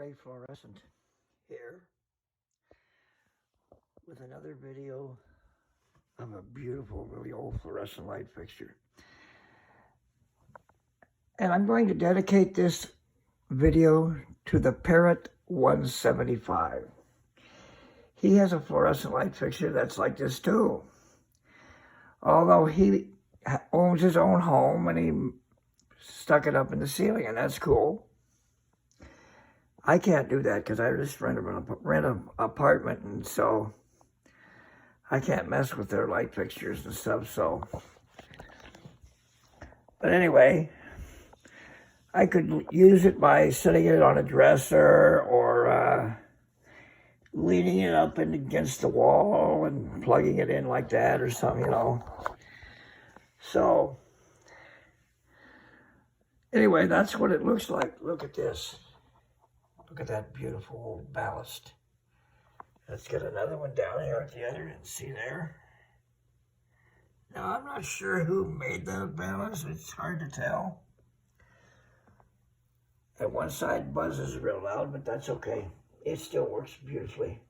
Ray Fluorescent here with another video of a beautiful, really old fluorescent light fixture. And I'm going to dedicate this video to the Parrot 175. He has a fluorescent light fixture that's like this too. Although he owns his own home and he stuck it up in the ceiling, and that's cool. I can't do that because I just rent an apartment, and so I can't mess with their light fixtures and stuff. So, but anyway, I could use it by setting it on a dresser or leaning it up against the wall and plugging it in like that or something, you know. So, anyway, that's what it looks like. Look at this. Look at that beautiful old ballast. Let's get another one down here at the other end. See there? Now, I'm not sure who made that ballast. It's hard to tell. And one side buzzes real loud, but that's okay. It still works beautifully.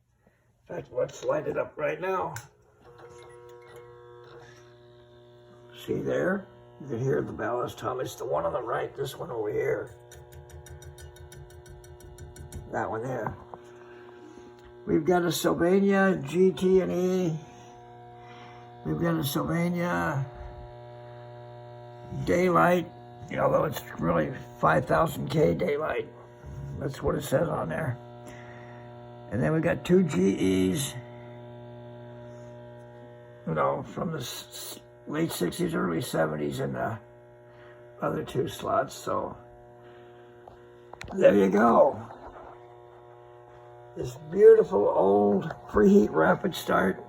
In fact, let's light it up right now. See there? You can hear the ballast hum. It's the one on the right, this one over here. That one there. We've got a Sylvania GT and E. We've got a Sylvania Daylight, although it's really 5000K Daylight. That's what it says on there. And then we got two GEs, from the late 60s, early 70s, and the other two slots. So there you go. This beautiful old preheat rapid start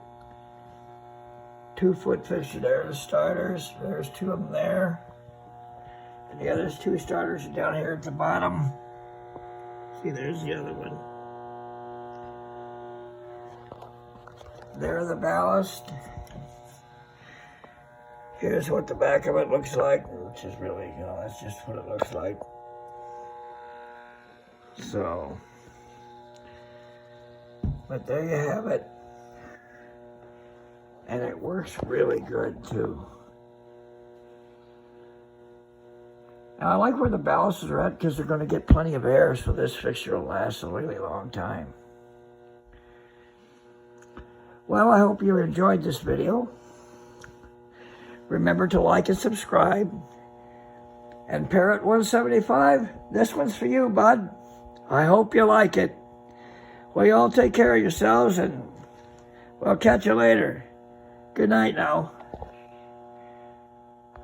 2-foot fixture there. The starters, there's two of them there. And the other two starters are down here at the bottom. See, there's the other one. There's the ballast. Here's what the back of it looks like, which is really, that's just what it looks like. So, but there you have it. And it works really good too. Now I like where the ballasts are at because they're going to get plenty of air, so this fixture will last a really long time. Well, I hope you enjoyed this video. Remember to like and subscribe. And Parrot 175, this one's for you, bud. I hope you like it. Well, you all take care of yourselves, and we'll catch you later. Good night now.